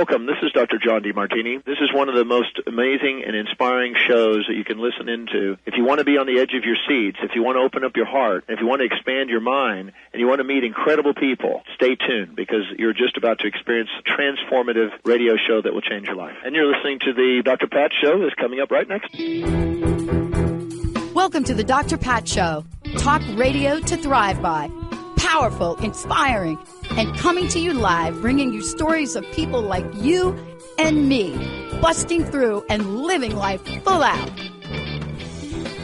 Welcome. This is Dr. John DeMartini. This is one of the most amazing and inspiring shows that you can listen into. If you want to be on the edge of your seats, if you want to open up your heart, if you want to expand your mind, and you want to meet incredible people, stay tuned because you're just about to experience a transformative radio show that will change your life. And you're listening to the Dr. Pat Show that's coming up right next. Welcome to the Dr. Pat Show. Talk radio to thrive by. Powerful, inspiring, and coming to you live, bringing you stories of people like you and me, busting through and living life full out.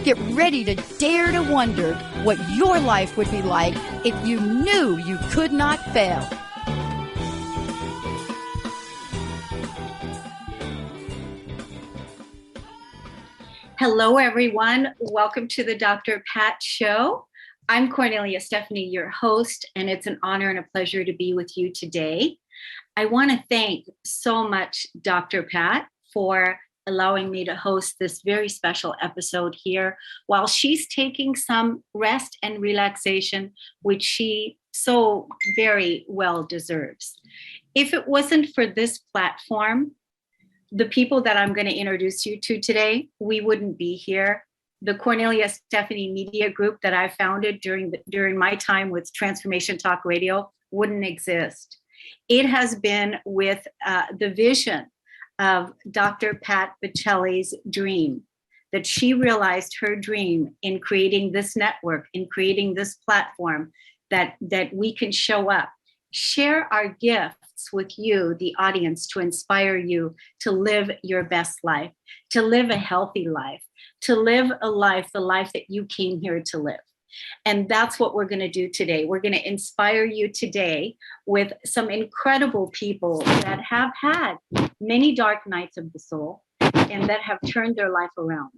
Get ready to dare to wonder what your life would be like if you knew you could not fail. Hello, everyone. Welcome to the Dr. Pat Show. I'm Kornelia Stephanie, your host, and it's an honor and a pleasure to be with you today. I want to thank so much Dr. Pat for allowing me to host this very special episode here while she's taking some rest and relaxation, which she so very well deserves. If it wasn't for this platform, the people that I'm going to introduce you to today, we wouldn't be here. The Kornelia Stephanie Media Group that I founded during my time with Transformation Talk Radio wouldn't exist. It has been with the vision of Dr. Pat Baccili's dream, that she realized her dream in creating this network, in creating this platform, that we can show up, share our gifts with you, the audience, to inspire you to live your best life, to live a healthy life, to live a life, the life that you came here to live. And that's what we're going to do today. We're going to inspire you today with some incredible people that have had many dark nights of the soul and that have turned their life around.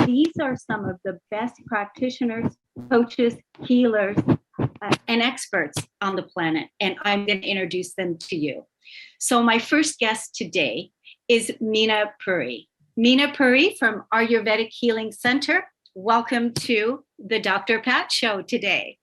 These are some of the best practitioners, coaches, healers, and experts on the planet. And I'm going to introduce them to you. So my first guest today is Meena Puri. Meena Puri from Ayurvedic Healing Center. Welcome to the Dr. Pat Show today.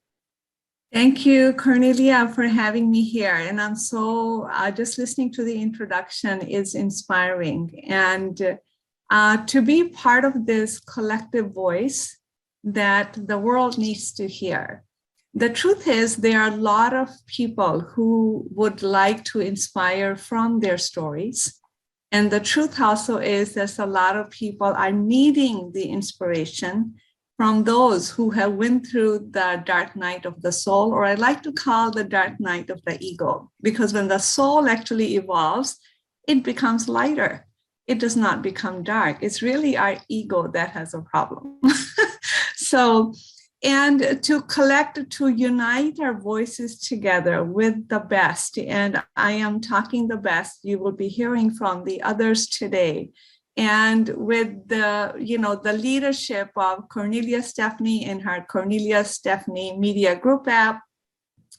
Thank you, Kornelia, for having me here. And I'm so, just listening to the introduction is inspiring. And to be part of this collective voice that the world needs to hear. The truth is, there are a lot of people who would like to inspire from their stories. And the truth also is there's a lot of people are needing the inspiration from those who have went through the dark night of the soul, or I like to call the dark night of the ego, because when the soul actually evolves, it becomes lighter. It does not become dark. It's really our ego that has a problem. And to unite our voices together with the best, and I am talking the best, you will be hearing from the others today. And with the leadership of Kornelia Stephanie and her Kornelia Stephanie Media Group app,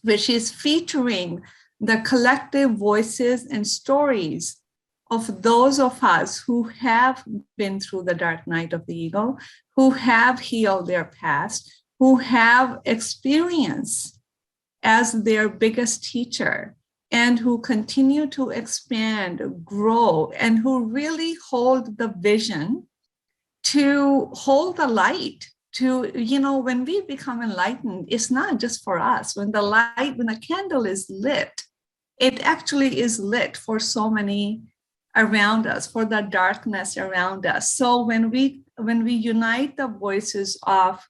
which is featuring the collective voices and stories of those of us who have been through the dark night of the ego, who have healed their past, who have experience as their biggest teacher, and who continue to expand, grow, and who really hold the vision to hold the light. When we become enlightened, it's not just for us. When the candle is lit, it actually is lit for so many around us, for the darkness around us. So when we unite the voices of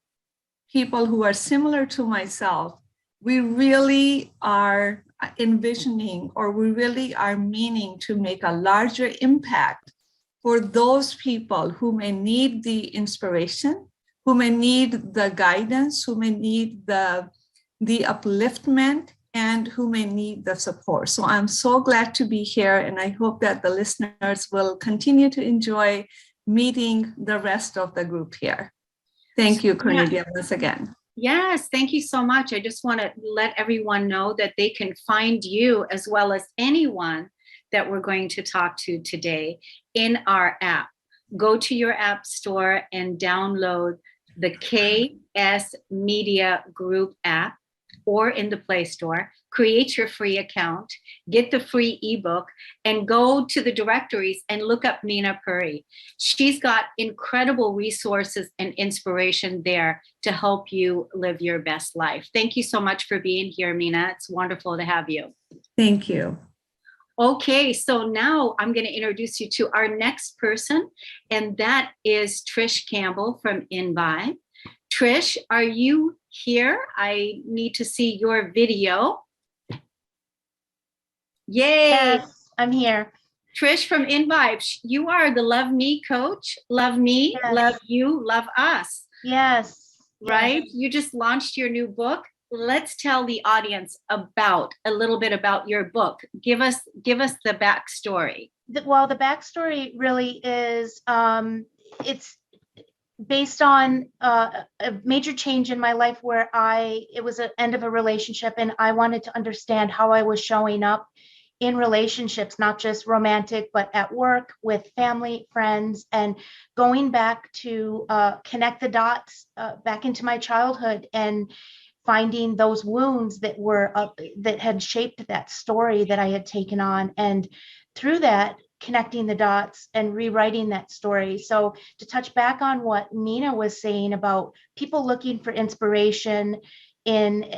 people who are similar to myself, we really are envisioning, or we really are meaning to make a larger impact for those people who may need the inspiration, who may need the guidance, who may need the upliftment, and who may need the support. So I'm so glad to be here, and I hope that the listeners will continue to enjoy meeting the rest of the group here. Thank you, Kornelia, once again. Yes, thank you so much. I just want to let everyone know that they can find you, as well as anyone that we're going to talk to today, in our app. Go to your app store and download the KSMediaGroup app. or in the Play Store, create your free account, get the free ebook, and go to the directories and look up Mina Puri. She's got incredible resources and inspiration there to help you live your best life. Thank you so much for being here, Mina. It's wonderful to have you. Thank you. Okay, so now I'm going to introduce you to our next person, and that is Trish Campbell from Envibe. Trish, are you here? I need to see your video. Yay! Yes, I'm here. Trish from Envibe, you are the Love Me coach. Love me, Yes. Love you, love us. Yes. Right? Yes. You just launched your new book. Let's tell the audience about a little bit about your book. Give us the backstory. Well, the backstory really is it's based on a major change in my life where it was an end of a relationship, and I wanted to understand how I was showing up in relationships, not just romantic, but at work, with family, friends, and going back to connect the dots back into my childhood and finding those wounds that were that had shaped that story that I had taken on, and through that, connecting the dots and rewriting that story. So to touch back on what Mina was saying about people looking for inspiration in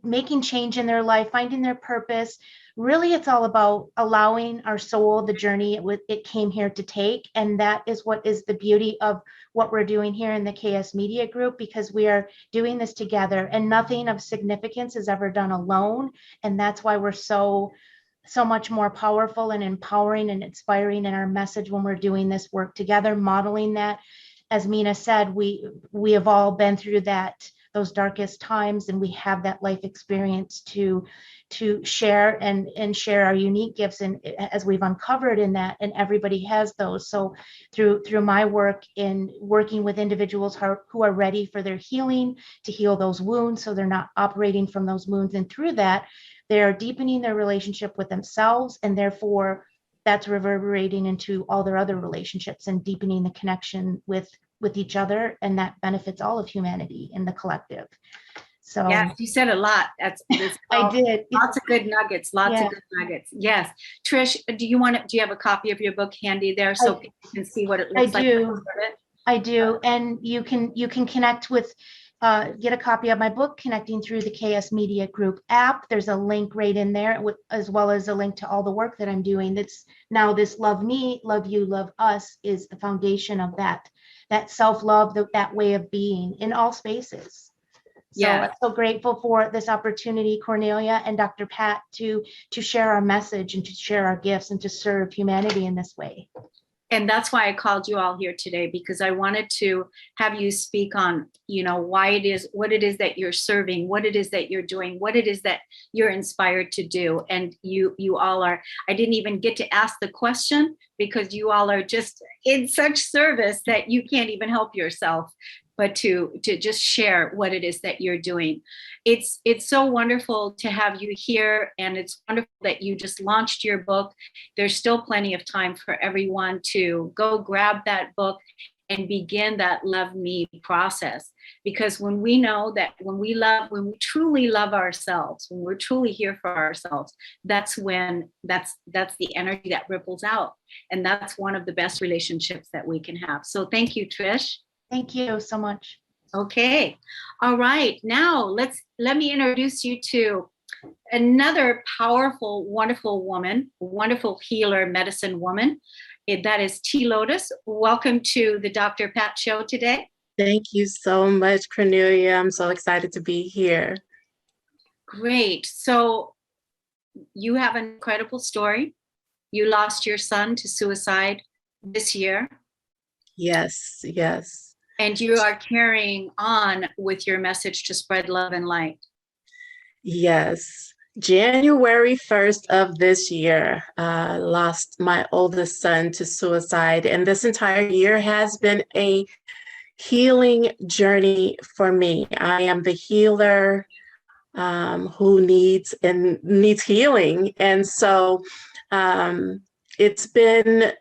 making change in their life, finding their purpose, really it's all about allowing our soul the journey it came here to take. And that is what is the beauty of what we're doing here in the KS Media Group, because we are doing this together, and nothing of significance is ever done alone. And that's why we're so much more powerful and empowering and inspiring in our message when we're doing this work together, modeling that. As Mina said, we have all been through those darkest times, and we have that life experience to share and share our unique gifts, and as we've uncovered in that, and everybody has those. So through my work in working with individuals who are ready for their healing, to heal those wounds so they're not operating from those wounds, and through that they're deepening their relationship with themselves, and therefore that's reverberating into all their other relationships and deepening the connection with each other, and that benefits all of humanity in the collective. So yeah, you said a lot. I did. Lots of good nuggets. Lots of good nuggets. Yes, Trish, do you have a copy of your book handy there so people can see what it looks like? I do, and you can connect with. Get a copy of my book, Connecting Through the KS Media Group app. There's a link right in there, as well as a link to all the work that I'm doing. That's now this Love Me, Love You, Love Us is the foundation of that self-love, that way of being in all spaces. So I'm so grateful for this opportunity, Kornelia and Dr. Pat, to share our message and to share our gifts and to serve humanity in this way. And that's why I called you all here today, because I wanted to have you speak on, what it is that you're serving, what it is that you're doing, what it is that you're inspired to do. And you all are, I didn't even get to ask the question because you all are just in such service that you can't even help yourself, but to just share what it is that you're doing. It's so wonderful to have you here, and it's wonderful that you just launched your book. There's still plenty of time for everyone to go grab that book and begin that Love Me process. Because when we know that when we truly love ourselves, when we're truly here for ourselves, that's the energy that ripples out. And that's one of the best relationships that we can have. So thank you, Trish. Thank you so much. Okay. All right. Now let me introduce you to another powerful, wonderful woman, wonderful healer, medicine woman. That is T. Lotus. Welcome to the Dr. Pat Show today. Thank you so much, Kornelia. I'm so excited to be here. Great. So you have an incredible story. You lost your son to suicide this year. Yes. And you are carrying on with your message to spread love and light. Yes. January 1st of this year, lost my oldest son to suicide. And this entire year has been a healing journey for me. I am the healer who needs healing. And so it's been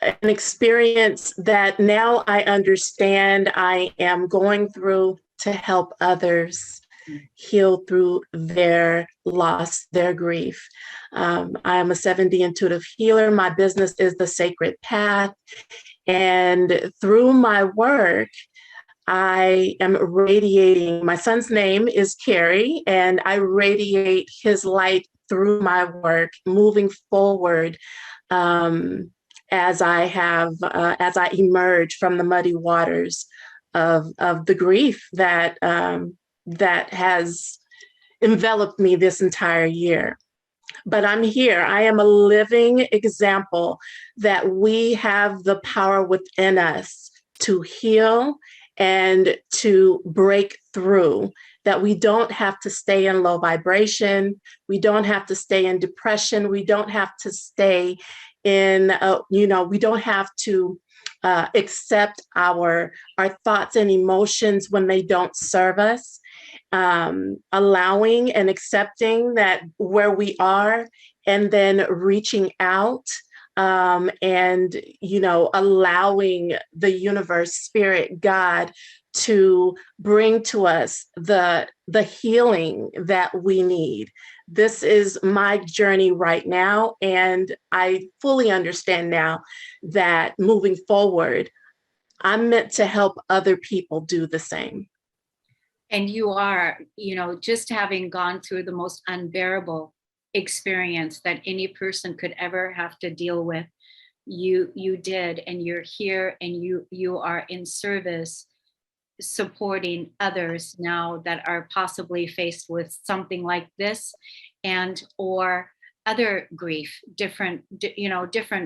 an experience that now I understand I am going through to help others heal through their loss, their grief. I am a 7D intuitive healer. My business is the Sacred Path. And through my work, I am radiating. My son's name is Carrie, and I radiate his light through my work, moving forward as I emerge from the muddy waters of the grief that has enveloped me this entire year. But I'm here. I am a living example that we have the power within us to heal and to break through, that we don't have to stay in low vibration. We don't have to stay in depression. We don't have to stay in, we don't have to accept our thoughts and emotions when they don't serve us. Allowing and accepting that where we are, and then reaching out and allowing the universe, spirit, God, to bring to us the healing that we need. This is my journey right now, and I fully understand now that moving forward, I'm meant to help other people do the same. And you are, just having gone through the most unbearable experience that any person could ever have to deal with, you did, and you're here, and you are in service, supporting others now that are possibly faced with something like this, and or other grief, different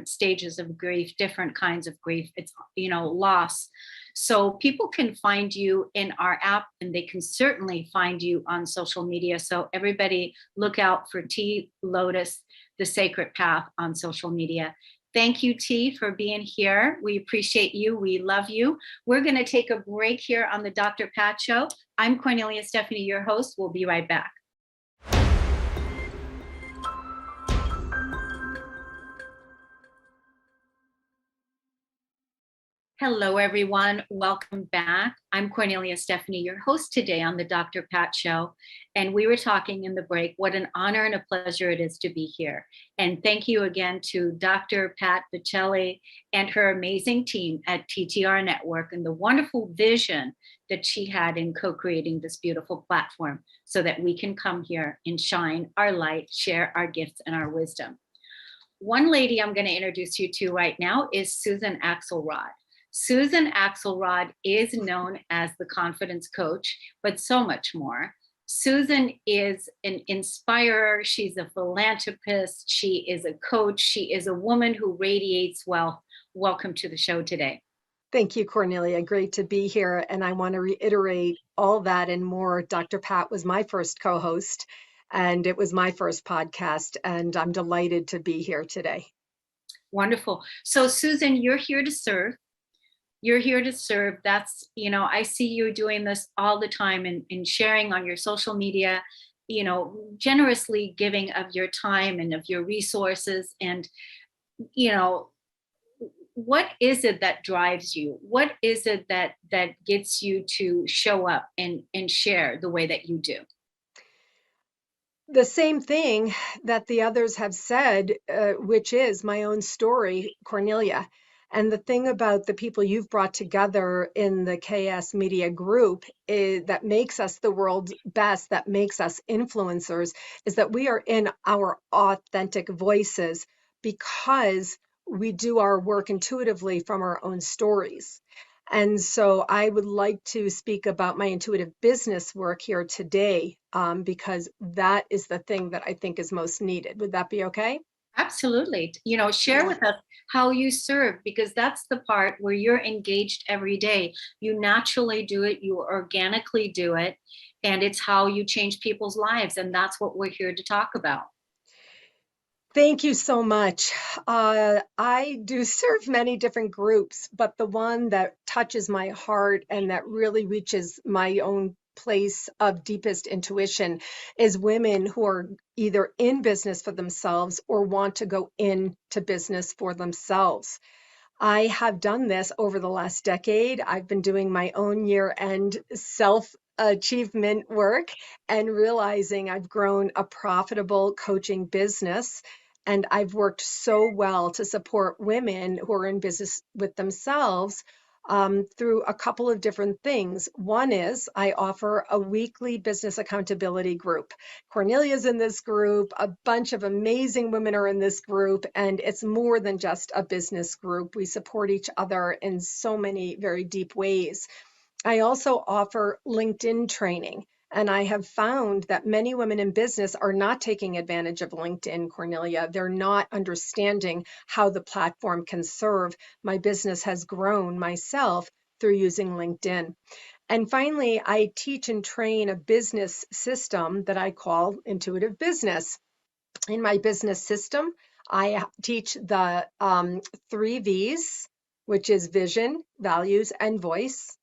stages of grief, different kinds of grief. It's loss. So people can find you in our app, and they can certainly find you on social media. So everybody look out for T Lotus, the Sacred Path, on social media. Thank you, T, for being here. We appreciate you. We love you. We're going to take a break here on the Dr. Pat Show. I'm Kornelia Stephanie, your host. We'll be right back. Hello, everyone. Welcome back. I'm Kornelia Stephanie, your host today on the Dr. Pat Show. And we were talking in the break, what an honor and a pleasure it is to be here. And thank you again to Dr. Pat Baccili and her amazing team at TTR Network, and the wonderful vision that she had in co-creating this beautiful platform so that we can come here and shine our light, share our gifts and our wisdom. One lady I'm going to introduce you to right now is Susan Axelrod. Susan Axelrod is known as the confidence coach, but so much more. Susan is an inspirer. She's a philanthropist. She is a coach. She is a woman who radiates wealth. Welcome to the show today. Thank you, Kornelia. Great to be here. And I want to reiterate all that and more. Dr. Pat was my first co-host, and it was my first podcast, and I'm delighted to be here today. Wonderful. So Susan, you're here to serve. You're here to serve. That's, I see you doing this all the time and sharing on your social media, generously giving of your time and of your resources. And, what is it that drives you? What is it that gets you to show up and share the way that you do? The same thing that the others have said, which is my own story, Kornelia. And the thing about the people you've brought together in the KSMediaGroup that makes us the world's best, that makes us influencers, is that we are in our authentic voices because we do our work intuitively from our own stories. And so I would like to speak about my intuitive business work here today, because that is the thing that I think is most needed. Would that be okay? Absolutely. Share with us how you serve, because that's the part where you're engaged every day. You naturally do it. You organically do it. And it's how you change people's lives. And that's what we're here to talk about. Thank you so much. I do serve many different groups, but the one that touches my heart and that really reaches my own place of deepest intuition is women who are either in business for themselves or want to go into business for themselves. I have done this over the last decade. I've been doing my own year-end self-achievement work and realizing I've grown a profitable coaching business. And I've worked so well to support women who are in business with themselves through a couple of different things. One is I offer a weekly business accountability group. Cornelia's in this group, a bunch of amazing women are in this group, and it's more than just a business group. We support each other in so many very deep ways. I also offer LinkedIn training. And I have found that many women in business are not taking advantage of LinkedIn, Cornelia. They're not understanding how the platform can serve. My business has grown myself through using LinkedIn. And finally, I teach and train a business system that I call intuitive business. In my business system, I teach the 3 V's, which is vision, values, and voice,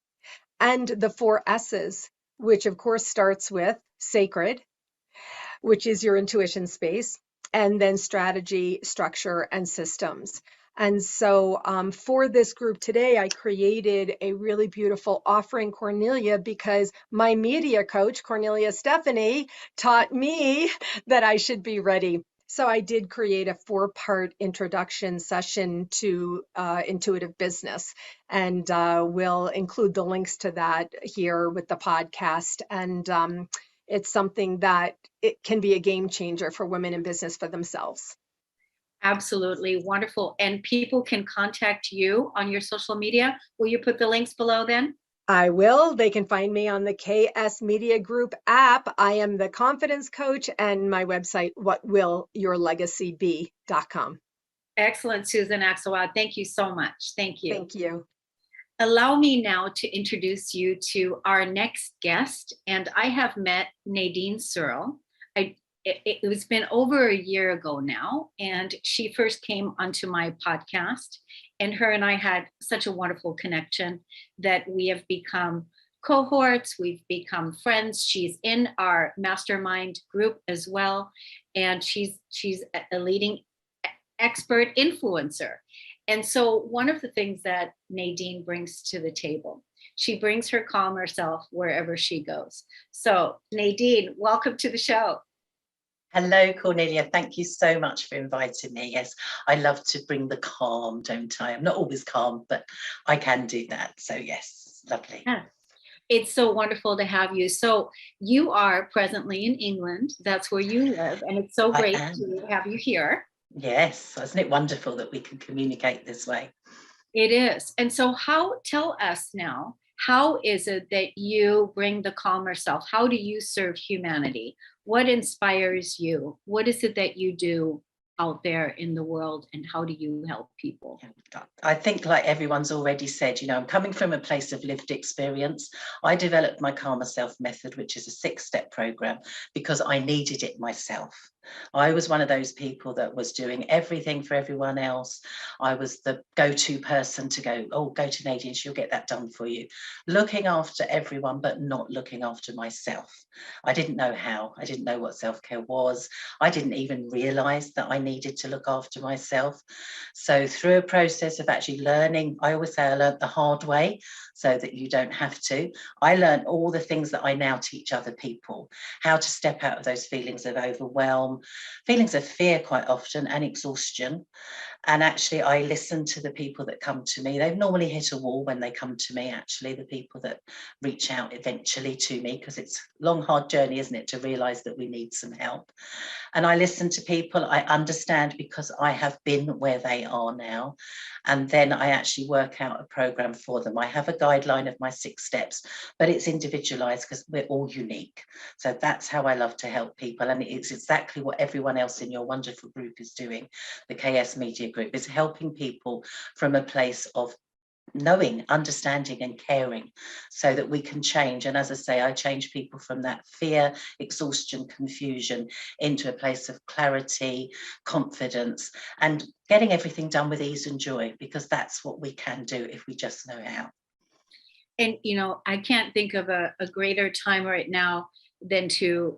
and the 4 S's, which of course starts with sacred, which is your intuition space, and then strategy, structure, and systems. And so for this group today, I created a really beautiful offering, Cornelia, because my media coach, Kornelia Stephanie, taught me that I should be ready. So I did create a 4-part introduction session to intuitive business, and we'll include the links to that here with the podcast. And it's something that it can be a game changer for women in business for themselves. Absolutely wonderful. And people can contact you on your social media. Will you put the links below then? I will. They can find me on the KSMediaGroup app. I am the confidence coach, and my website, whatwillyourlegacybe.com. Excellent, Susan Axelrod. Thank you so much. Thank you. Thank you. Allow me now to introduce you to our next guest. And I have met Nadine Searle. It's been over a year ago now, and she first came onto my podcast, and her and I had such a wonderful connection that we have become cohorts, we've become friends. She's in our mastermind group as well, and she's a leading expert influencer. And so one of the things that Nadine brings to the table, she brings her calmer self wherever she goes. So Nadine, welcome to the show. Hello, Cornelia. Thank you so much for inviting me. Yes, I love to bring the calm, don't I? I'm not always calm, but I can do that. So yes, lovely. Yeah. It's so wonderful to have you. So you are presently in England. That's where you live. And it's so great to have you here. Yes, isn't it wonderful that we can communicate this way? It is. And so tell us now, how is it that you bring the calmer self? How do you serve humanity? What inspires you? What is it that you do out there in the world, and how do you help people? I think, like everyone's already said, I'm coming from a place of lived experience. I developed my Calmer Self method, which is a 6-step program, because I needed it myself. I was one of those people that was doing everything for everyone else. I was the go-to person to go to Nadine, she'll get that done for you. Looking after everyone, but not looking after myself. I didn't know how. I didn't know what self-care was. I didn't even realize that I needed to look after myself. So through a process of actually learning, I always say I learned the hard way so that you don't have to. I learned all the things that I now teach other people, how to step out of those feelings of overwhelm, feelings of fear quite often, and exhaustion. And actually, I listen to the people that come to me. They've normally hit a wall when they come to me, actually, the people that reach out eventually to me, because it's a long, hard journey, isn't it, to realize that we need some help. And I listen to people, I understand, because I have been where they are now. And then I actually work out a program for them. I have a guideline of my 6 steps, but it's individualized because we're all unique. So that's how I love to help people. And it's exactly what everyone else in your wonderful group is doing. The KS Media Group is helping people from a place of knowing, understanding and caring so that we can change. And as I say, I change people from that fear, exhaustion, confusion into a place of clarity, confidence, and getting everything done with ease and joy, because that's what we can do if we just know how. And, I can't think of a greater time right now than to,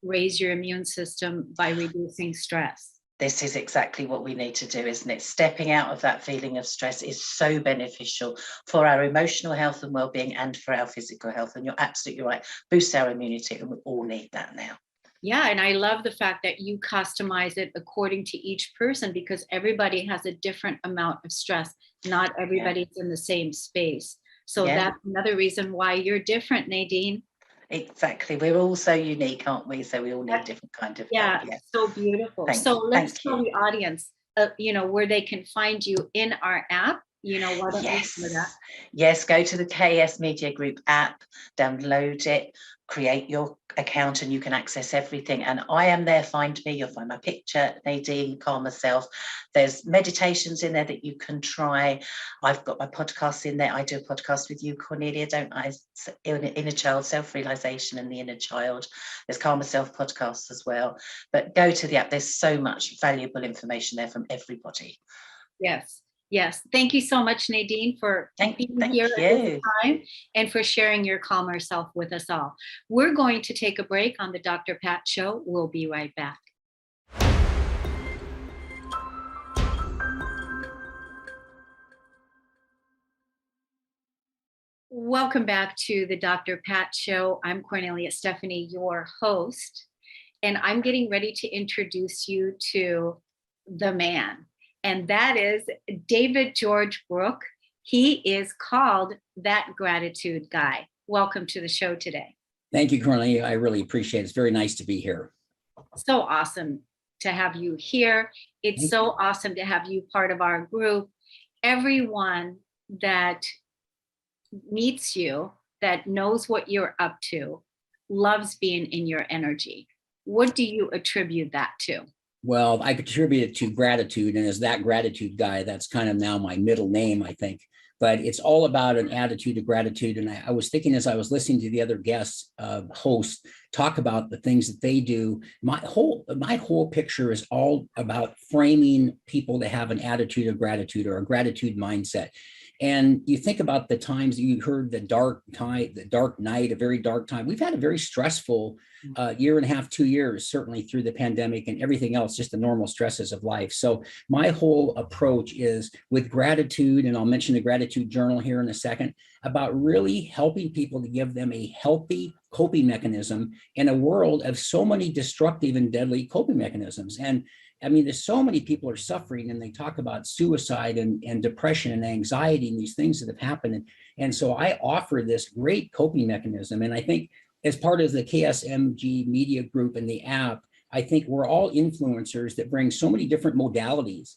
raise your immune system by reducing stress. This is exactly what we need to do, isn't it? Stepping out of that feeling of stress is so beneficial for our emotional health and well-being and for our physical health. And you're absolutely right. Boost our immunity, and we all need that now. Yeah, and I love the fact that you customize it according to each person, because everybody has a different amount of stress. Not everybody's in the same space. So that's another reason why you're different, Nadine. Exactly. We're all so unique, aren't we? So we all need different kind of help. Yeah, so beautiful. Let's tell the audience, where they can find you in our app. Why don't you do that? Yes, go to the KSMediaGroup app, download it, create your account, and you can access everything. And I am there. Find me. You'll find my picture, Nadine, Calm Myself. There's meditations in there that you can try. I've got my podcasts in there. I do a podcast with you, Kornelia, don't I? Inner child, self-realization, and the inner child. There's Calm Myself podcasts as well. But go to the app. There's so much valuable information there from everybody. Yes. Thank you so much, Nadine, for being here at this time and for sharing your calmer self with us all. We're going to take a break on the Dr. Pat Show. We'll be right back. Welcome back to the Dr. Pat Show. I'm Kornelia Stephanie, your host, and I'm getting ready to introduce you to the man. And that is David George Brooke. He is called That Gratitude Guy. Welcome to the show today. Thank you, Kornelia. I really appreciate it. It's very nice to be here. So awesome to have you here. It's so awesome to have you part of our group. Everyone that meets you, that knows what you're up to, loves being in your energy. What do you attribute that to? Well, I contribute it to gratitude, and as That Gratitude Guy, that's kind of now my middle name, I think. But it's all about an attitude of gratitude. And I was thinking as I was listening to the other guests, hosts, talk about the things that they do, my whole picture is all about framing people to have an attitude of gratitude or a gratitude mindset. And you think about the times you heard the dark night, a very dark time. We've had a very stressful year and a half, 2 years, certainly through the pandemic and everything else, just the normal stresses of life. So my whole approach is with gratitude, and I'll mention the gratitude journal here in a second, about really helping people to give them a healthy coping mechanism in a world of so many destructive and deadly coping mechanisms. And I mean, there's so many people are suffering, and they talk about suicide and depression and anxiety and these things that have happened. And so I offer this great coping mechanism. And I think as part of the KSMG Media Group and the app, I think we're all influencers that bring so many different modalities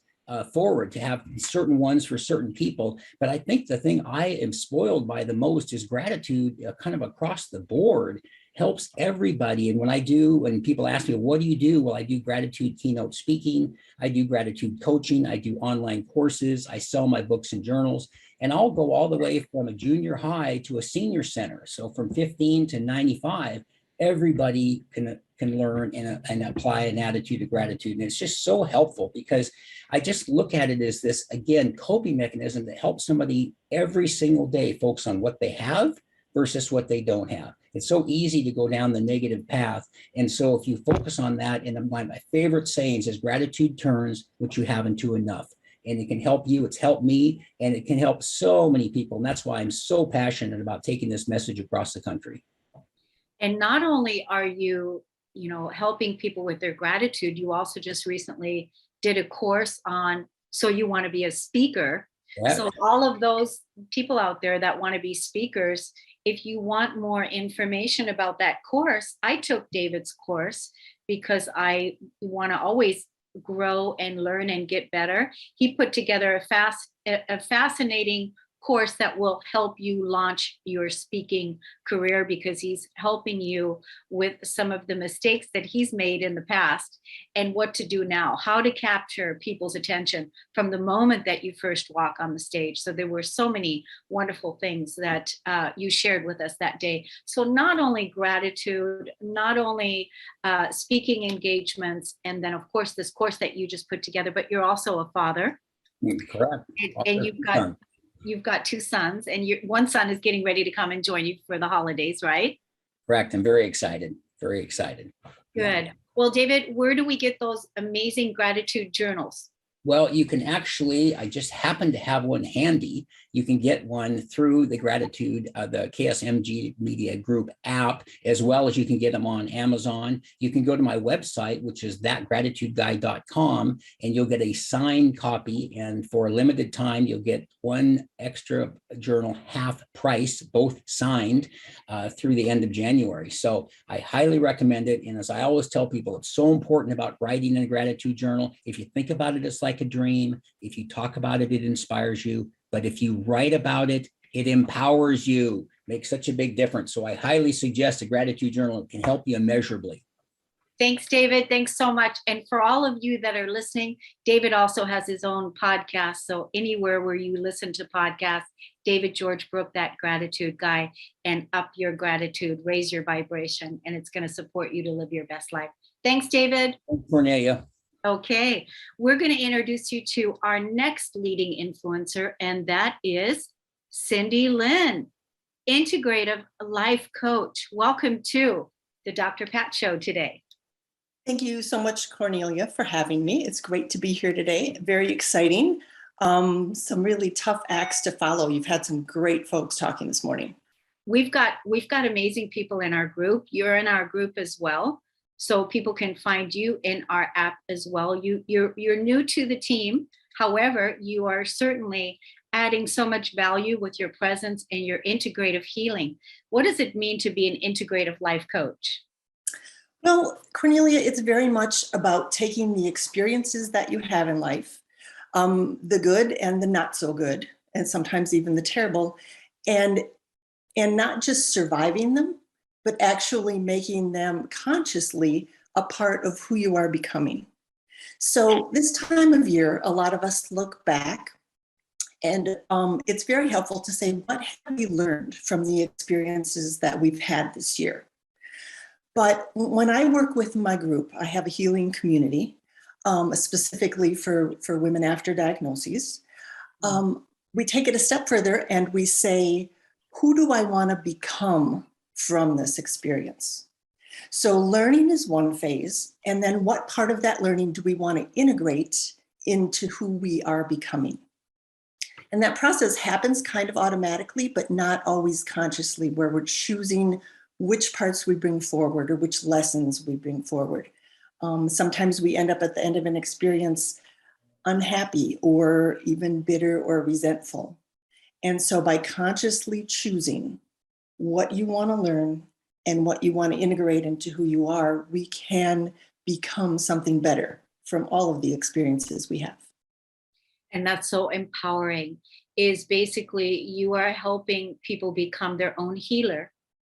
forward to have certain ones for certain people. But I think the thing I am spoiled by the most is gratitude kind of across the board. Helps everybody. And when people ask me, what do you do? Well, I do gratitude keynote speaking. I do gratitude coaching. I do online courses. I sell my books and journals. And I'll go all the way from a junior high to a senior center. So from 15 to 95, everybody can learn and apply an attitude of gratitude. And it's just so helpful because I just look at it as this, again, coping mechanism that helps somebody every single day focus on what they have versus what they don't have. It's so easy to go down the negative path. And so if you focus on that, and one of my favorite sayings is gratitude turns what you have into enough. And it can help you, it's helped me, and it can help so many people. And that's why I'm so passionate about taking this message across the country. And not only are you, helping people with their gratitude, you also just recently did a course on, so you want to be a speaker. Yeah. So all of those people out there that want to be speakers, if you want more information about that course, I took David's course because I want to always grow and learn and get better. He put together a fascinating course that will help you launch your speaking career because he's helping you with some of the mistakes that he's made in the past and what to do now, how to capture people's attention from the moment that you first walk on the stage. So there were so many wonderful things that you shared with us that day. So not only gratitude, not only speaking engagements, and then of course this course that you just put together, but you're also a father. Correct. And you've got two sons, and one son is getting ready to come and join you for the holidays, right? Correct. I'm very excited. Very excited. Good. Well, David, where do we get those amazing gratitude journals? Well, you can actually, I just happen to have one handy. You can get one through the Gratitude, the KSMG Media Group app, as well as you can get them on Amazon. You can go to my website, which is thatgratitudeguy.com, and you'll get a signed copy. And for a limited time, you'll get one extra journal half price, both signed through the end of January. So I highly recommend it. And as I always tell people, it's so important about writing in a gratitude journal. If you think about it, it's like a dream. If you talk about it, it inspires you. But if you write about it, it empowers you. Makes such a big difference. So I highly suggest a gratitude journal. It can help you immeasurably. Thanks, David. Thanks so much. And for all of you that are listening, David also has his own podcast. So anywhere where you listen to podcasts, David George Brooke, that gratitude guy, and up your gratitude, raise your vibration, and it's going to support you to live your best life. Thanks, David. Thanks, Kornelia. Okay, we're going to introduce you to our next leading influencer, and that is Cindy Lynn, integrative life coach. Welcome to the Dr. Pat Show today. Thank you so much, Kornelia, for having me. It's great to be here today. Very exciting. Some really tough acts to follow. You've had some great folks talking this morning. We've got amazing people in our group. You're in our group as well, so people can find you in our app as well. You're new to the team. However, you are certainly adding so much value with your presence and your integrative healing. What does it mean to be an integrative life coach? Well, Kornelia, it's very much about taking the experiences that you have in life, the good and the not so good, and sometimes even the terrible, and not just surviving them, but actually making them consciously a part of who you are becoming. So this time of year, a lot of us look back, and it's very helpful to say, what have we learned from the experiences that we've had this year? But when I work with my group, I have a healing community, specifically for women after diagnoses. We take it a step further and we say, who do I want to become from this experience? So learning is one phase. And then what part of that learning do we want to integrate into who we are becoming? And that process happens kind of automatically, but not always consciously, where we're choosing which parts we bring forward or which lessons we bring forward. Sometimes we end up at the end of an experience unhappy or even bitter or resentful. And so by consciously choosing what you want to learn and what you want to integrate into who you are, we can become something better from all of the experiences we have. And that's so empowering, is basically you are helping people become their own healer.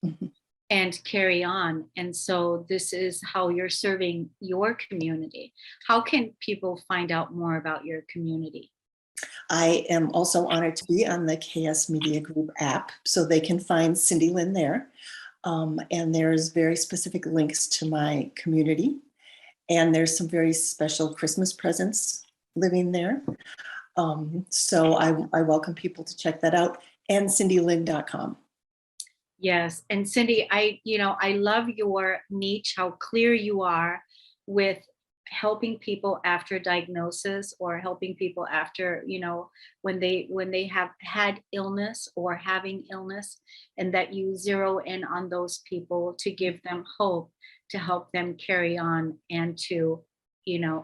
Mm-hmm. And carry on. And so this is how you're serving your community. How can people find out more about your community? I am also honored to be on the KSMediaGroup app, so they can find Cindy Lynn there. And there's very specific links to my community. And there's some very special Christmas presents living there. So I welcome people to check that out, and cindylynn.com. Yes. And Cindy, I love your niche, how clear you are with helping people after diagnosis, or helping people after, when they have had illness or having illness, and that you zero in on those people to give them hope, to help them carry on, and to,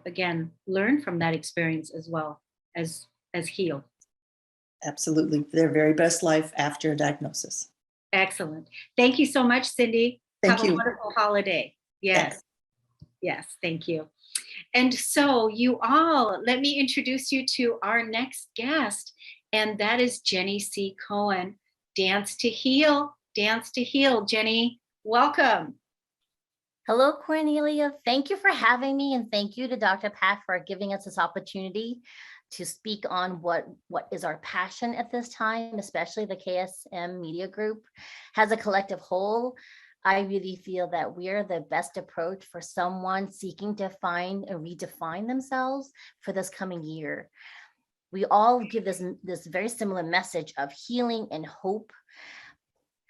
again, learn from that experience as well as heal. Absolutely. Their very best life after a diagnosis. Excellent. Thank you so much, Cindy. Thank you. Have a wonderful holiday. Yes. Yes. Thank you. And so you all, let me introduce you to our next guest, and that is Jenny C. Cohen. Dance to Heal. Dance to Heal. Jenny, welcome. Hello, Kornelia. Thank you for having me, and thank you to Dr. Pat for giving us this opportunity to speak on what is our passion at this time, especially the KSM Media Group. As a collective whole, I really feel that we're the best approach for someone seeking to find and redefine themselves for this coming year. We all give this very similar message of healing and hope.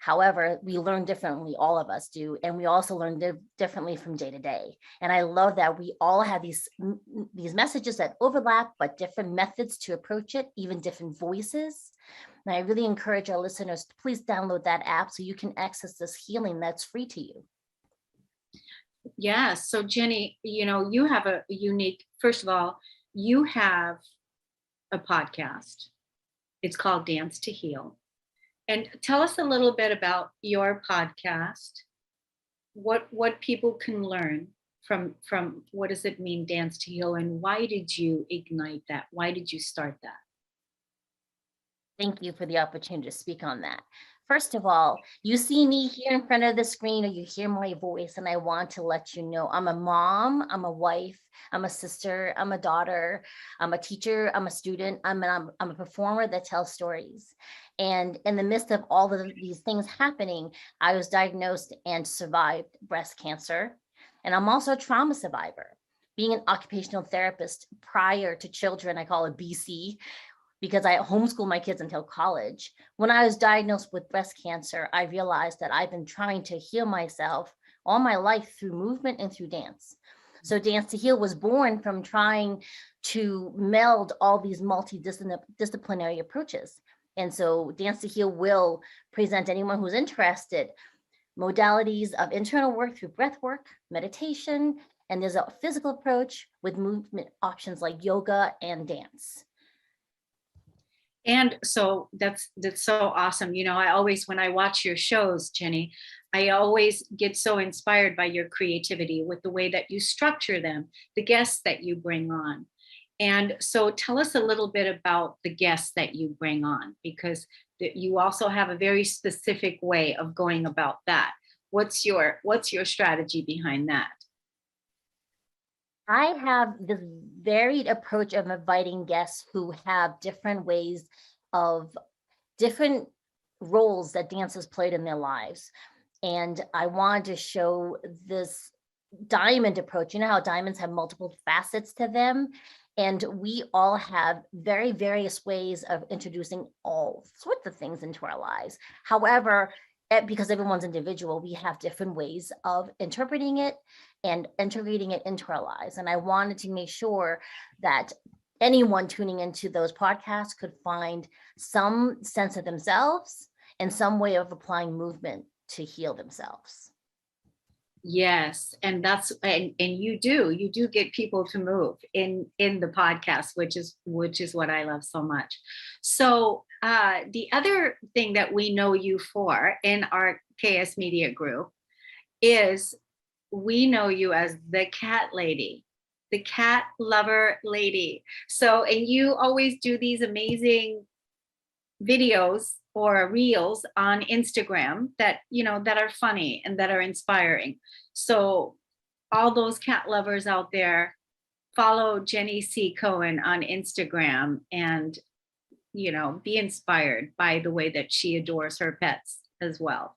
However, we learn differently, all of us do, and we also learn differently from day to day. And I love that we all have these messages that overlap, but different methods to approach it, even different voices. And I really encourage our listeners to please download that app so you can access this healing that's free to you. Yes. So Jenny, you have a unique, first of all, you have a podcast. It's called Dance to Heal. And tell us a little bit about your podcast, what people can learn from what does it mean, Dance to Heal, and why did you ignite that? Why did you start that? Thank you for the opportunity to speak on that. First of all, you see me here in front of the screen, or you hear my voice, and I want to let you know I'm a mom, I'm a wife, I'm a sister, I'm a daughter, I'm a teacher, I'm a student, I'm a performer that tells stories. And in the midst of all of these things happening, I was diagnosed and survived breast cancer. And I'm also a trauma survivor. Being an occupational therapist prior to children, I call it BC, because I homeschooled my kids until college. When I was diagnosed with breast cancer, I realized that I've been trying to heal myself all my life through movement and through dance. So Dance to Heal was born from trying to meld all these multidisciplinary approaches. And so Dance to Heal will present anyone who's interested modalities of internal work through breath work, meditation, and there's a physical approach with movement options like yoga and dance. And so that's so awesome. I always, when I watch your shows, Jenny, I always get so inspired by your creativity with the way that you structure them, the guests that you bring on. And so tell us a little bit about the guests that you bring on, because you also have a very specific way of going about that. What's your strategy behind that? I have this varied approach of inviting guests who have different ways of different roles that dancers played in their lives. And I wanted to show this diamond approach. You know how diamonds have multiple facets to them? And we all have very various ways of introducing all sorts of things into our lives. However, because everyone's individual, we have different ways of interpreting it and integrating it into our lives. And I wanted to make sure that anyone tuning into those podcasts could find some sense of themselves and some way of applying movement to heal themselves. Yes, and you do get people to move in the podcast, which is what I love so much. So the other thing that we know you for in our KS Media Group is we know you as the cat lady, the cat lover lady. So, and you always do these amazing videos or reels on Instagram that are funny and that are inspiring. So all those cat lovers out there, follow Jenny C. Cohen on Instagram and be inspired by the way that she adores her pets as well.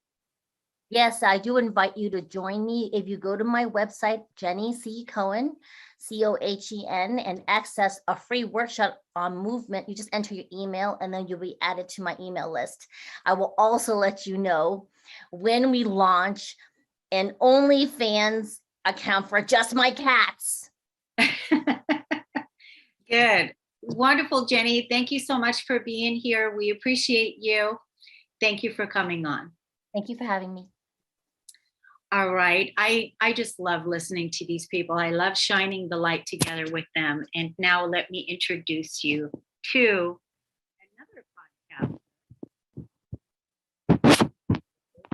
Yes, I do invite you to join me. If you go to my website, Jenny C. Cohen, COHEN, and access a free workshop on movement, you just enter your email and then you'll be added to my email list. I will also let you know when we launch an OnlyFans account for just my cats. Good. Wonderful, Jenny. Thank you so much for being here. We appreciate you. Thank you for coming on. Thank you for having me. All right. I just love listening to these people. I love shining the light together with them. And now let me introduce you to another podcast.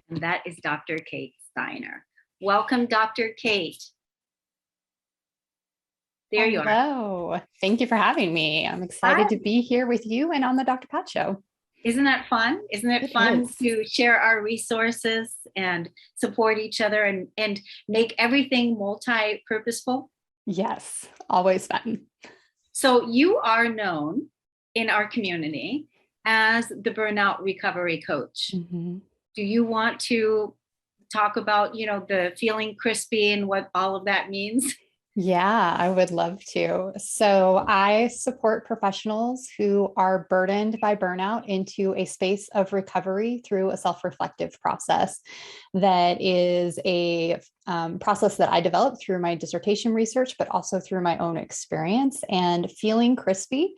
And that is Dr. Kate Steiner. Welcome, Dr. Kate. There you are. Hello. Thank you for having me. I'm excited to be here with you and on the Dr. Pat Show. Isn't that fun? Isn't it fun to share our resources and support each other and make everything multi-purposeful? Yes, always fun. So you are known in our community as the burnout recovery coach. Mm-hmm. Do you want to talk about, the feeling crispy and what all of that means? Yeah, I would love to. So I support professionals who are burdened by burnout into a space of recovery through a self-reflective process that is a process that I developed through my dissertation research, but also through my own experience. And feeling crispy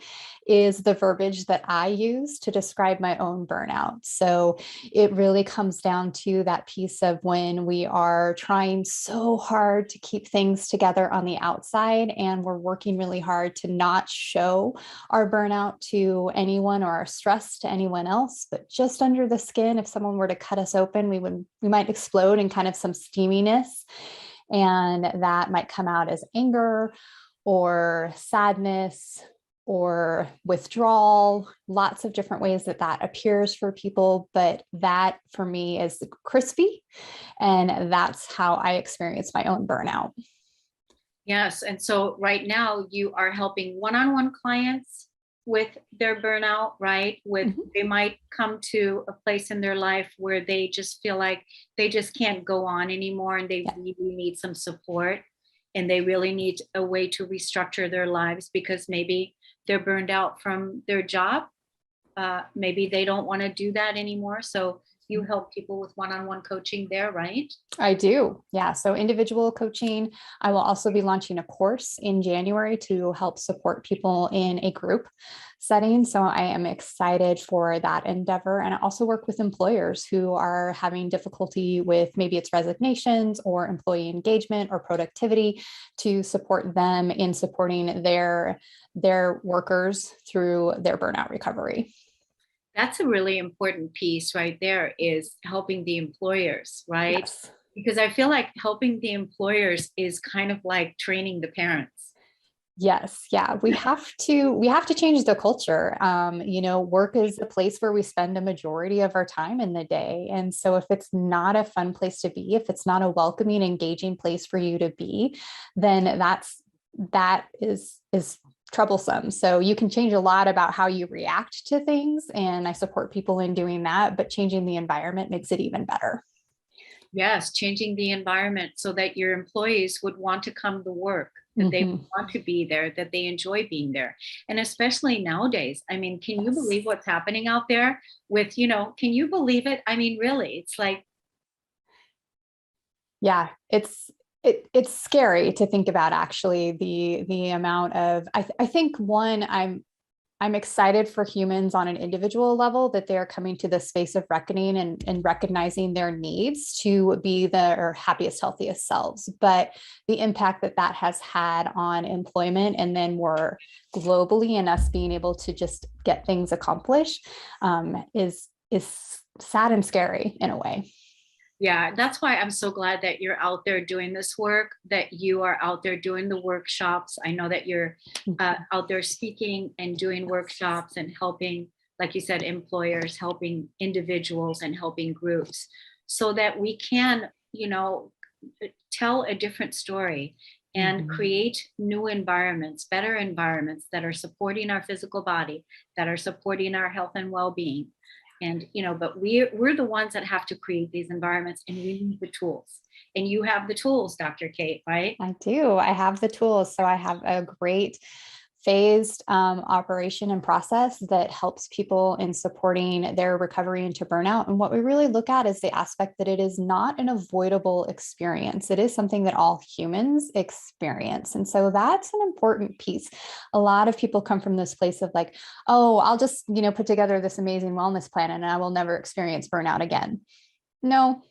is the verbiage that I use to describe my own burnout. So it really comes down to that piece of when we are trying so hard to keep things together on the outside and we're working really hard to not show our burnout to anyone or our stress to anyone else, but just under the skin, if someone were to cut us open, we might explode in kind of some steaminess, and that might come out as anger or sadness or withdrawal, lots of different ways that that appears for people. But that for me is crispy. And that's how I experience my own burnout. Yes. And so right now you are helping one-on-one clients with their burnout, right? They might come to a place in their life where they just feel like they just can't go on anymore and they really need some support, and they really need a way to restructure their lives because maybe they're burned out from their job. Maybe they don't want to do that anymore. So you help people with one-on-one coaching there, right? I do. Yeah. So individual coaching. I will also be launching a course in January to help support people in a group setting. So I am excited for that endeavor. And I also work with employers who are having difficulty with maybe it's resignations or employee engagement or productivity to support them in supporting their workers through their burnout recovery. That's a really important piece right there, is helping the employers, right? Yes. Because I feel like helping the employers is kind of like training the parents. Yes. Yeah. We have to change the culture. Work is the place where we spend a majority of our time in the day. And so if it's not a fun place to be, if it's not a welcoming, engaging place for you to be, then that is troublesome. So you can change a lot about how you react to things. And I support people in doing that, but changing the environment makes it even better. Yes, changing the environment so that your employees would want to come to work, that they want to be there, that they enjoy being there. And especially nowadays, I mean, can you believe what's happening out there with, can you believe it? I mean, really, it's like. Yeah, it's scary to think about, actually, the amount of, I think I'm excited for humans on an individual level that they're coming to the space of reckoning and recognizing their needs to be their happiest, healthiest selves. But the impact that has had on employment and then more globally and us being able to just get things accomplished is sad and scary in a way. Yeah, that's why I'm so glad that you're out there doing this work, that you are out there doing the workshops. I know that you're out there speaking and doing workshops and helping, like you said, employers, helping individuals and helping groups so that we can, tell a different story and create new environments, better environments that are supporting our physical body, that are supporting our health and well-being. And, but we're the ones that have to create these environments, and we need the tools. And you have the tools, Dr. Kate, right? I do. I have the tools. So I have a great phased operation and process that helps people in supporting their recovery into burnout. And what we really look at is the aspect that it is not an avoidable experience. It is something that all humans experience. And so that's an important piece. A lot of people come from this place of like, oh, I'll just, put together this amazing wellness plan and I will never experience burnout again. No,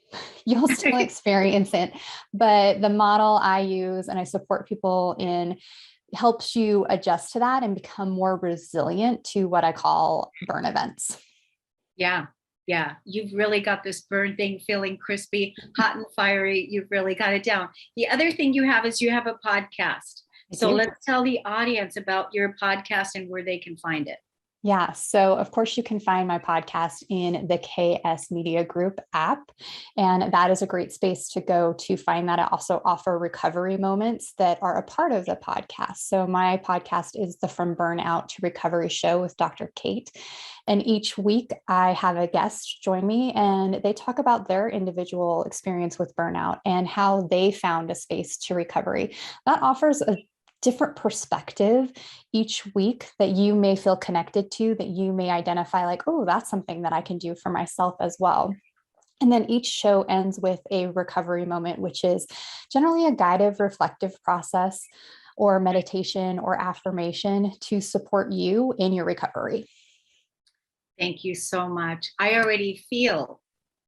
you'll still experience it. But the model I use and I support people in helps you adjust to that and become more resilient to what I call burn events. Yeah. Yeah. You've really got this burn thing feeling crispy, hot and fiery. You've really got it down. The other thing you have is you have a podcast. So let's tell the audience about your podcast and where they can find it. Yeah. So, of course, you can find my podcast in the KSMediaGroup app. And that is a great space to go to find that. I also offer recovery moments that are a part of the podcast. So, my podcast is the From Burnout to Recovery show with Dr. Kate. And each week I have a guest join me and they talk about their individual experience with burnout and how they found a space to recovery. That offers a different perspective each week that you may feel connected to, that you may identify like, oh, that's something that I can do for myself as well. And then each show ends with a recovery moment, which is generally a guided reflective process or meditation or affirmation to support you in your recovery. Thank you so much. I already feel,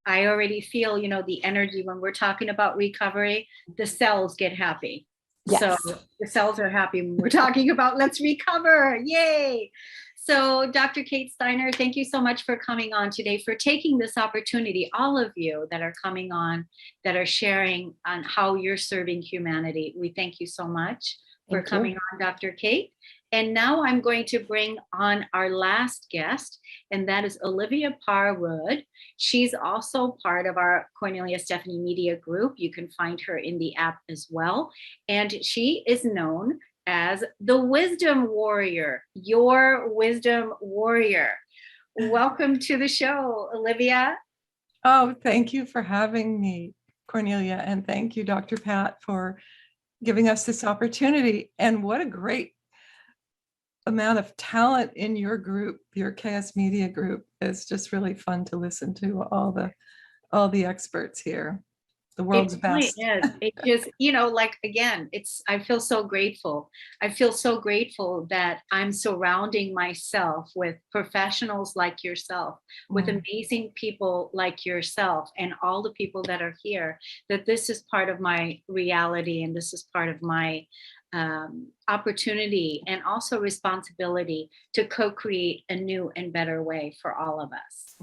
the energy when we're talking about recovery, the cells get happy. Yes. So the cells are happy when we're talking about let's recover. Yay. So Dr. Kate Steiner, thank you so much for coming on today, for taking this opportunity, all of you that are coming on, that are sharing on how you're serving humanity. We thank you so much for coming on, Dr. Kate. And now I'm going to bring on our last guest, and that is Olivia Parwood. She's also part of our Kornelia Stephanie Media Group. You can find her in the app as well. And she is known as the Wisdom Warrior, your Wisdom Warrior. Welcome to the show, Olivia. Oh, thank you for having me, Kornelia. And thank you, Dr. Pat, for giving us this opportunity. And what a great amount of talent in your group, your KS Media Group. It's just really fun to listen to all the experts here. The world's best. It just, again, I feel so grateful. I feel so grateful that I'm surrounding myself with professionals like yourself, with amazing people like yourself, and all the people that are here, that this is part of my reality and this is part of my opportunity and also responsibility to co-create a new and better way for all of us.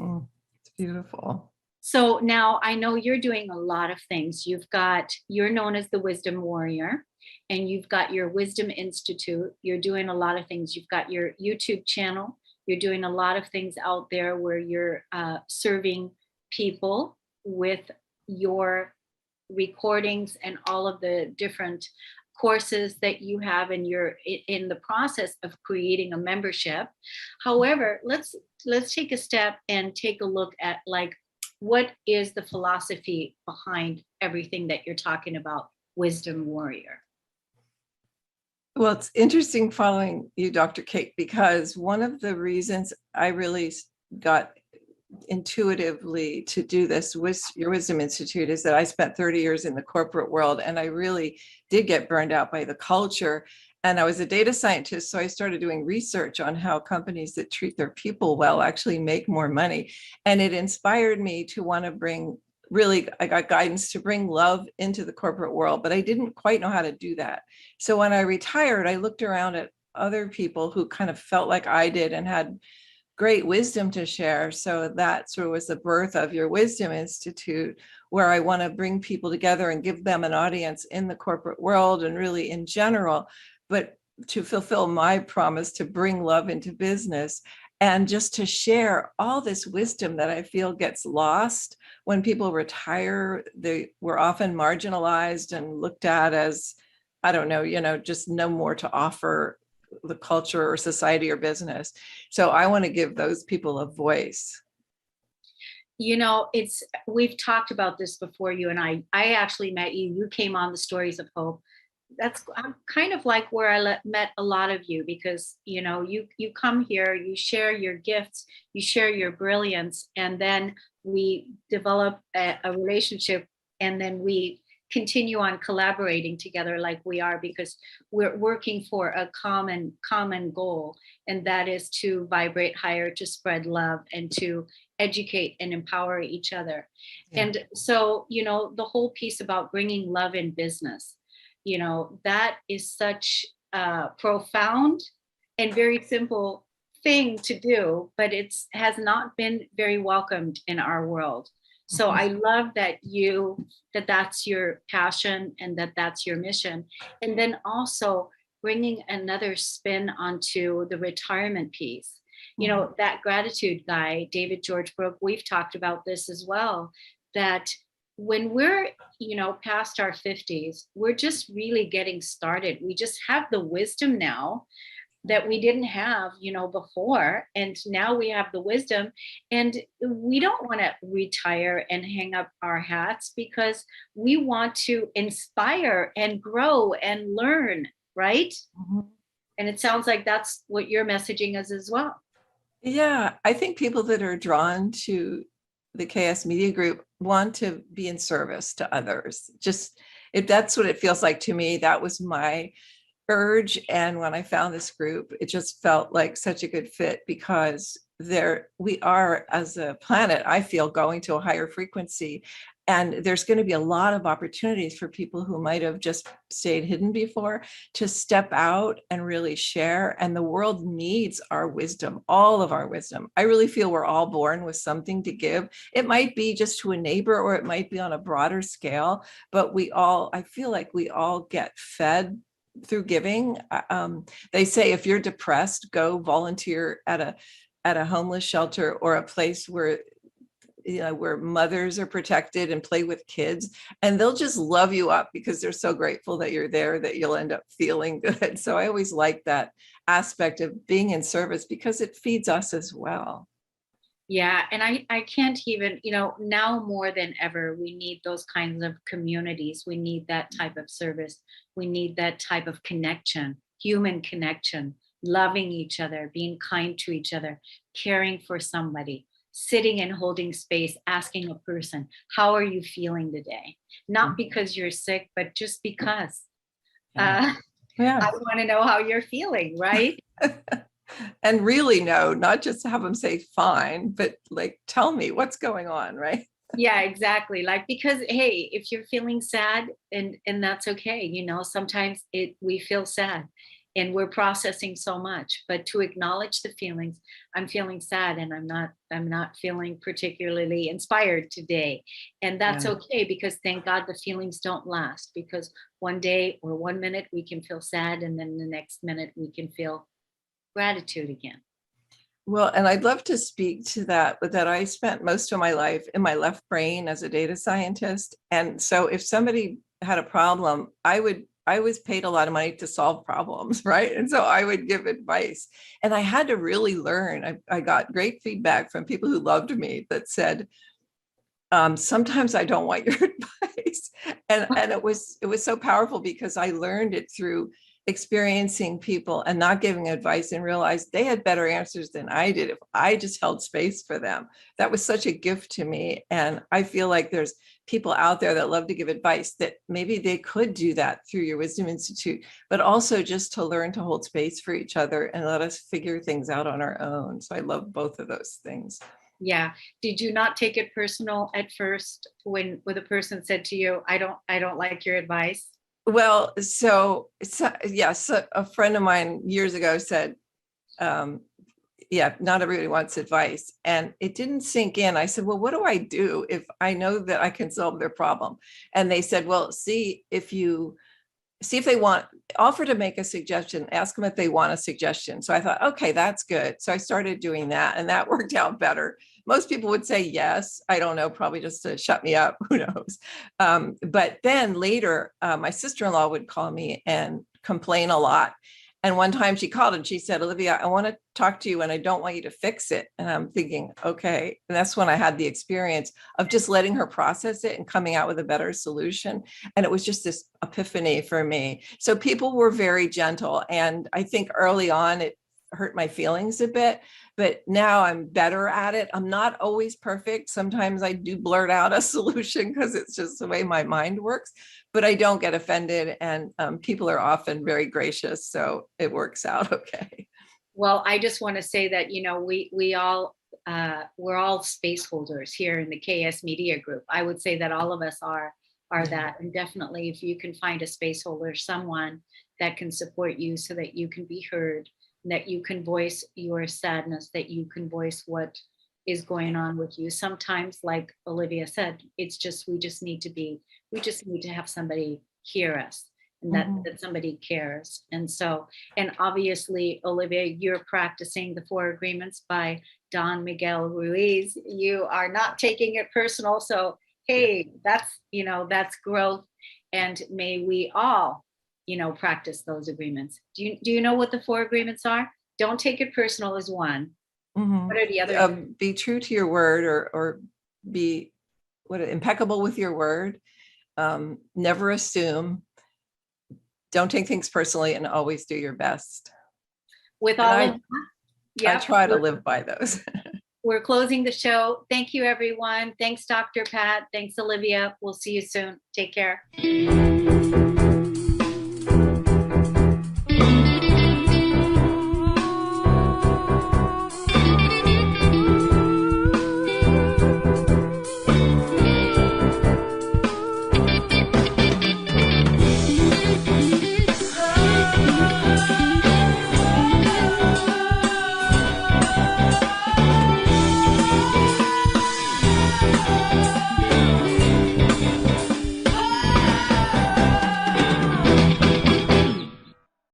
It's beautiful. So now I know you're doing a lot of things. You're known as the Wisdom Warrior, and you've got your Wisdom Institute. You're doing a lot of things. You've got your YouTube channel. You're doing a lot of things out there where you're serving people with your recordings and all of the different courses that you have, and you're in the process of creating a membership. However, let's take a step and take a look at what is the philosophy behind everything that you're talking about, Wisdom Warrior? Well, it's interesting following you, Dr. Kate, because one of the reasons I really got intuitively to do this with your Wisdom Institute is that I spent 30 years in the corporate world, and I really did get burned out by the culture. And I was a data scientist, so I started doing research on how companies that treat their people well actually make more money. And it inspired me to want to I got guidance to bring love into the corporate world, but I didn't quite know how to do that. So when I retired, I looked around at other people who kind of felt like I did and had great wisdom to share. So that sort of was the birth of your Wisdom Institute, where I want to bring people together and give them an audience in the corporate world and really in general, but to fulfill my promise to bring love into business and just to share all this wisdom that I feel gets lost when people retire. They were often marginalized and looked at as, I don't know, just no more to offer the culture or society or business. So I want to give those people a voice. We've talked about this before, you and I actually met you. You came on the Stories of Hope. I'm kind of like where I met a lot of you, because, you come here, you share your gifts, you share your brilliance, and then we develop a relationship, and then we continue on collaborating together like we are, because we're working for a common goal, and that is to vibrate higher, to spread love, and to educate and empower each other. Yeah. And so, the whole piece about bringing love in business, that is such a profound and very simple thing to do, but has not been very welcomed in our world. So I love that that's your passion and that's your mission. And then also bringing another spin onto the retirement piece. You know, that gratitude guy, David George Brooke, we've talked about this as well, that when we're, you know, past our 50s, we're just really getting started. We just have the wisdom now that we didn't have, you know, before. And now we have the wisdom, and we don't want to retire and hang up our hats, because we want to inspire and grow and learn, right? And it sounds like that's what your messaging is as well. Yeah, I think people that are drawn to the KS Media Group want to be in service to others. Just, if that's what it feels like to me, that was my urge. And when I found this group, it just felt like such a good fit, because we are, as a planet, I feel, going to a higher frequency. And there's going to be a lot of opportunities for people who might have just stayed hidden before to step out and really share. And the world needs our wisdom, all of our wisdom. I really feel we're all born with something to give. It might be just to a neighbor, or it might be on a broader scale, but I feel like we all get fed through giving. They say if you're depressed, go volunteer at a homeless shelter, or a place where, you know, where mothers are protected, and play with kids, and they'll just love you up because they're so grateful that you're there, that you'll end up feeling good. So I always like that aspect of being in service, because it feeds us as well. Yeah. And I can't even, you know, now more than ever, we need those kinds of communities. We need that type of service. We need that type of connection, human connection, loving each other, being kind to each other, caring for somebody, sitting and holding space, asking a person, how are you feeling today? Not because you're sick, but just because. I want to know how you're feeling, right? And really know, not just have them say fine, but like, tell me what's going on, right? Yeah, exactly. Like, because, hey, if you're feeling sad, and that's okay. You know, sometimes we feel sad and we're processing so much, but to acknowledge the feelings, I'm feeling sad and I'm not feeling particularly inspired today. And that's okay, because thank God the feelings don't last, because one day or 1 minute we can feel sad, and then the next minute we can feel gratitude again. Well, and I'd love to speak to that, but that I spent most of my life in my left brain as a data scientist. And so if somebody had a problem, I was paid a lot of money to solve problems, right? And so I would give advice. And I had to really learn. I got great feedback from people who loved me that said, sometimes I don't want your advice. And it was so powerful, because I learned it through experiencing people and not giving advice, and realized they had better answers than I did if I just held space for them. That was such a gift to me. And I feel like there's people out there that love to give advice, that maybe they could do that through your Wisdom Institute, but also just to learn to hold space for each other and let us figure things out on our own. So I love both of those things. Yeah. Did you not take it personal at first when the person said to you, I don't like your advice? Well, so yes, a friend of mine years ago said, not everybody wants advice. And it didn't sink in. I said, well, what do I do if I know that I can solve their problem? And they said, well, see if they want, offer to make a suggestion, ask them if they want a suggestion. So I thought, okay, that's good. So I started doing that, and that worked out better. Most people would say yes. I don't know, probably just to shut me up. Who knows? But then later, my sister-in-law would call me and complain a lot. And one time she called and she said, Olivia, I want to talk to you and I don't want you to fix it. And I'm thinking, okay. And that's when I had the experience of just letting her process it and coming out with a better solution. And it was just this epiphany for me. So people were very gentle. And I think early on, it hurt my feelings a bit, but now I'm better at it. I'm not always perfect. Sometimes I do blurt out a solution because it's just the way my mind works, but I don't get offended, and people are often very gracious. So it works out okay. Well, I just want to say that, you know, we're all space holders here in the KS Media Group. I would say that all of us are that. And definitely if you can find a space holder, someone that can support you so that you can be heard, that you can voice your sadness, that you can voice what is going on with you. Sometimes, like Olivia said, it's just, we just need to have somebody hear us. and that somebody cares. And so, and obviously, Olivia, you're practicing the 4 agreements by Don Miguel Ruiz. You are not taking it personal. So, hey, that's growth. And may we all, practice those agreements. Do you know what the 4 agreements are? Don't take it personal is one. What are the other? Be true to your word, or be impeccable with your word. Never assume. Don't take things personally, and always do your best. With all of that, I try to live by those. We're closing the show. Thank you, everyone. Thanks, Dr. Pat. Thanks, Olivia. We'll see you soon. Take care.